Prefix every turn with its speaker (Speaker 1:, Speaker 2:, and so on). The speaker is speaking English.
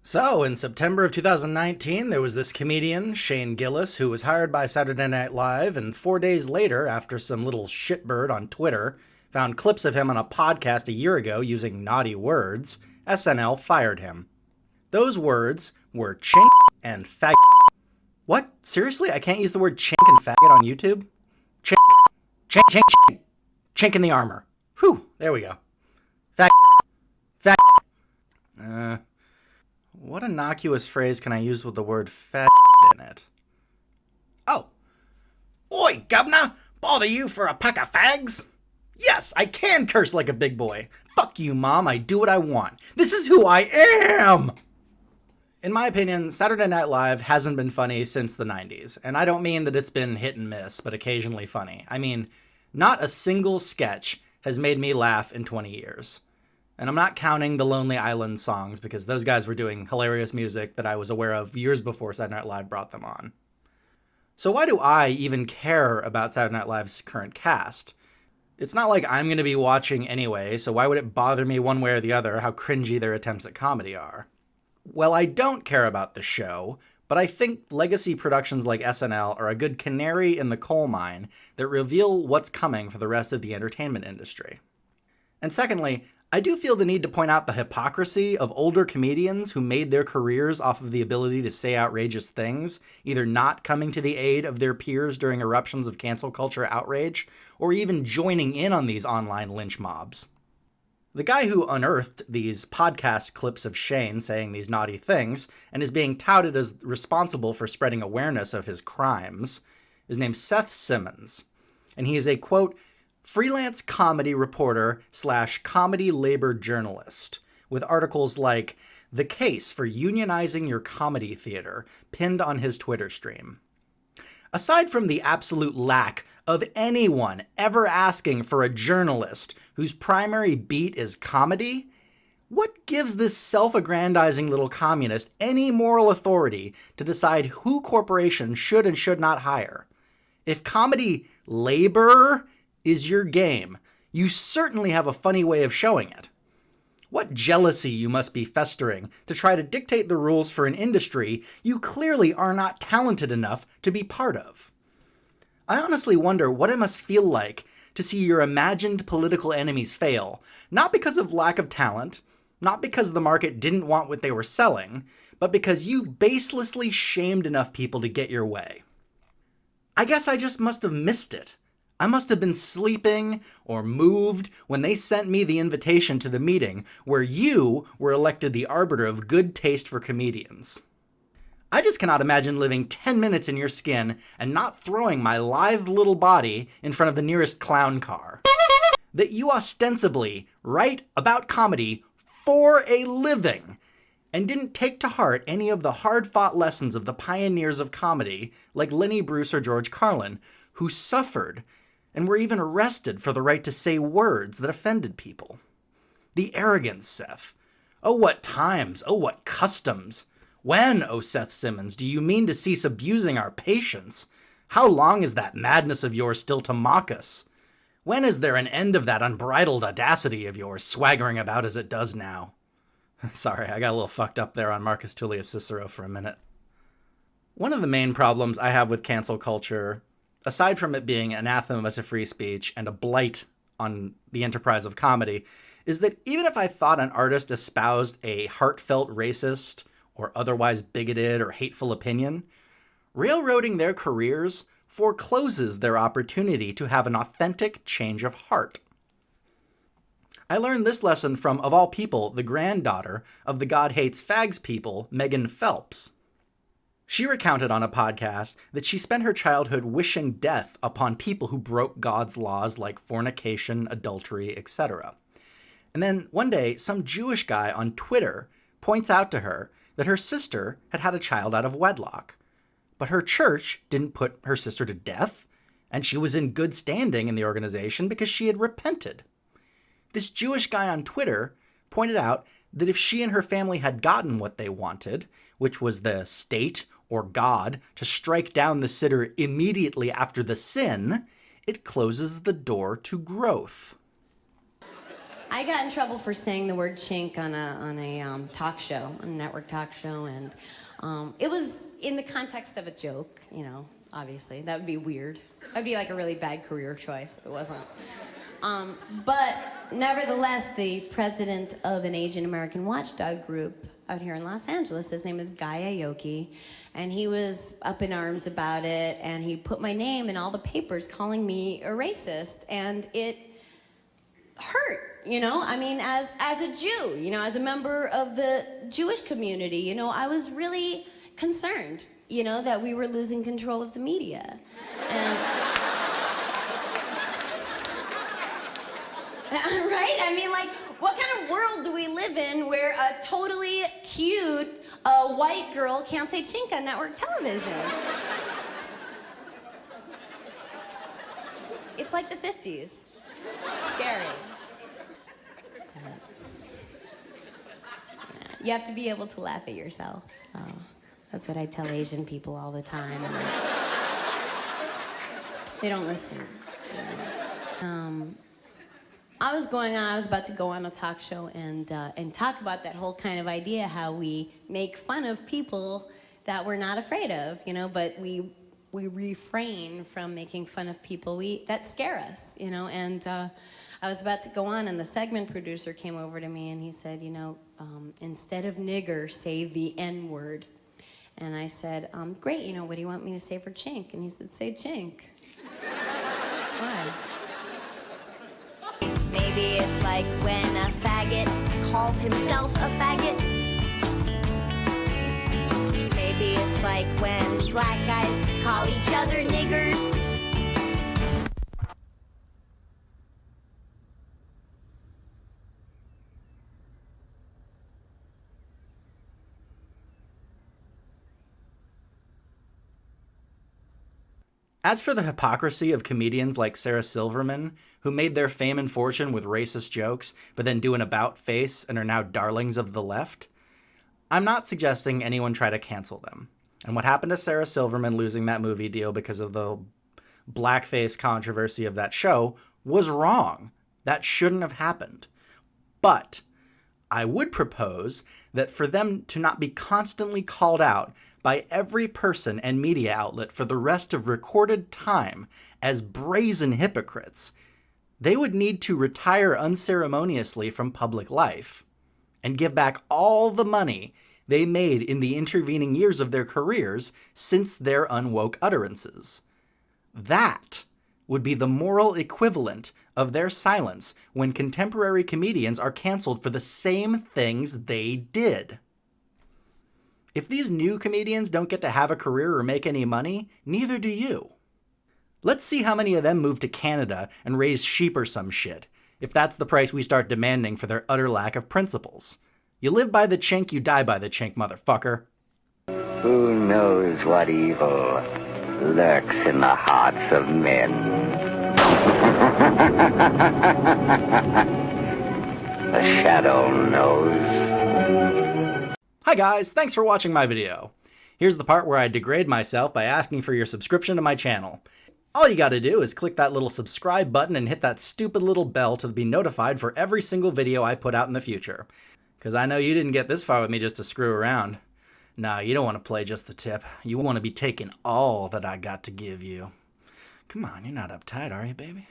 Speaker 1: So, in September of 2019, there was this comedian, Shane Gillis, who was hired by Saturday Night Live, and 4 days later, after some little shitbird on Twitter found clips of him on a podcast a year ago using naughty words, SNL fired him. Those words were chink and faggot. What? Seriously? I can't use the word chink and faggot on YouTube? Chink. Chink, chink, chink. Chink in the armor. Whew, there we go. Faggot. Faggot. What innocuous phrase can I use with the word fat in it? Oh. Oi, governor! Bother you for a pack of fags? Yes, I can curse like a big boy. Fuck you, Mom. I do what I want. This is who I am! In my opinion, Saturday Night Live hasn't been funny since the 90s. And I don't mean that it's been hit and miss, but occasionally funny. I mean, not a single sketch has made me laugh in 20 years. And I'm not counting the Lonely Island songs because those guys were doing hilarious music that I was aware of years before Saturday Night Live brought them on. So why do I even care about Saturday Night Live's current cast? It's not like I'm going to be watching anyway, so why would it bother me one way or the other how cringy their attempts at comedy are? Well, I don't care about the show, but I think legacy productions like SNL are a good canary in the coal mine that reveal what's coming for the rest of the entertainment industry. And secondly, I do feel the need to point out the hypocrisy of older comedians who made their careers off of the ability to say outrageous things, either not coming to the aid of their peers during eruptions of cancel culture outrage, or even joining in on these online lynch mobs. The guy who unearthed these podcast clips of Shane saying these naughty things, and is being touted as responsible for spreading awareness of his crimes, is named Seth Simmons. And he is a, quote, freelance comedy reporter / comedy labor journalist with articles like The Case for Unionizing Your Comedy Theater pinned on his Twitter stream. Aside from the absolute lack of anyone ever asking for a journalist whose primary beat is comedy, what gives this self-aggrandizing little communist any moral authority to decide who corporations should and should not hire? If comedy labor is your game, you certainly have a funny way of showing it. What jealousy you must be festering to try to dictate the rules for an industry you clearly are not talented enough to be part of. I honestly wonder what it must feel like to see your imagined political enemies fail, not because of lack of talent, not because the market didn't want what they were selling, but because you baselessly shamed enough people to get your way. I guess I just must have missed it. I must have been sleeping or moved when they sent me the invitation to the meeting where you were elected the arbiter of good taste for comedians. I just cannot imagine living 10 minutes in your skin and not throwing my lithe little body in front of the nearest clown car. That you ostensibly write about comedy for a living and didn't take to heart any of the hard-fought lessons of the pioneers of comedy like Lenny Bruce or George Carlin, who suffered and were even arrested for the right to say words that offended people. The arrogance, Seth. Oh, what times. Oh, what customs. When, oh Seth Simmons, do you mean to cease abusing our patience? How long is that madness of yours still to mock us? When is there an end of that unbridled audacity of yours swaggering about as it does now? Sorry, I got a little fucked up there on Marcus Tullius Cicero for a minute. One of the main problems I have with cancel culture, aside from it being anathema to free speech and a blight on the enterprise of comedy, is that even if I thought an artist espoused a heartfelt racist or otherwise bigoted or hateful opinion, railroading their careers forecloses their opportunity to have an authentic change of heart. I learned this lesson from, of all people, the granddaughter of the God Hates Fags people, Megan Phelps. She recounted on a podcast that she spent her childhood wishing death upon people who broke God's laws like fornication, adultery, etc. And then one day, some Jewish guy on Twitter points out to her that her sister had had a child out of wedlock. But her church didn't put her sister to death, and she was in good standing in the organization because she had repented. This Jewish guy on Twitter pointed out that if she and her family had gotten what they wanted, which was the state or God to strike down the sinner immediately after the sin, it closes the door to growth.
Speaker 2: I got in trouble for saying the word chink on a talk show, on a network talk show, and it was in the context of a joke, you know, obviously. That would be weird. That would be like a really bad career choice if it wasn't. But nevertheless, the president of an Asian American watchdog group out here in Los Angeles, his name is Guy Aoki, and he was up in arms about it, and he put my name in all the papers calling me a racist, and it hurt, you know? I mean, as a Jew, you know, as a member of the Jewish community, you know, I was really concerned, you know, that we were losing control of the media. And right? I mean, like, what kind of world do we live in where a totally cute white girl can't say chink on network television? It's like the 50s. It's scary. You have to be able to laugh at yourself, so that's what I tell Asian people all the time. They don't listen. I was about to go on a talk show and talk about that whole kind of idea, how we make fun of people that we're not afraid of, you know, but we refrain from making fun of people that scare us, you know, and I was about to go on, and the segment producer came over to me and he said, you know, instead of nigger, say the N-word. And I said, great, you know, what do you want me to say for chink? And he said, say chink. Why?
Speaker 3: Maybe it's like when a faggot calls himself a faggot. Maybe it's like when black guys call each other niggers.
Speaker 1: As for the hypocrisy of comedians like Sarah Silverman, who made their fame and fortune with racist jokes, but then do an about-face and are now darlings of the left, I'm not suggesting anyone try to cancel them. And what happened to Sarah Silverman losing that movie deal because of the blackface controversy of that show was wrong. That shouldn't have happened. But I would propose that for them to not be constantly called out by every person and media outlet for the rest of recorded time as brazen hypocrites, they would need to retire unceremoniously from public life and give back all the money they made in the intervening years of their careers since their unwoke utterances. That would be the moral equivalent of their silence when contemporary comedians are canceled for the same things they did. If these new comedians don't get to have a career or make any money, neither do you. Let's see how many of them move to Canada and raise sheep or some shit, if that's the price we start demanding for their utter lack of principles. You live by the chink, you die by the chink, motherfucker.
Speaker 4: Who knows what evil lurks in the hearts of men? The shadow knows.
Speaker 1: Hi guys, thanks for watching my video. Here's the part where I degrade myself by asking for your subscription to my channel. All you gotta do is click that little subscribe button and hit that stupid little bell to be notified for every single video I put out in the future. Because I know you didn't get this far with me just to screw around. Nah, you don't want to play just the tip. You want to be taking all that I got to give you. Come on, you're not uptight, are you, baby?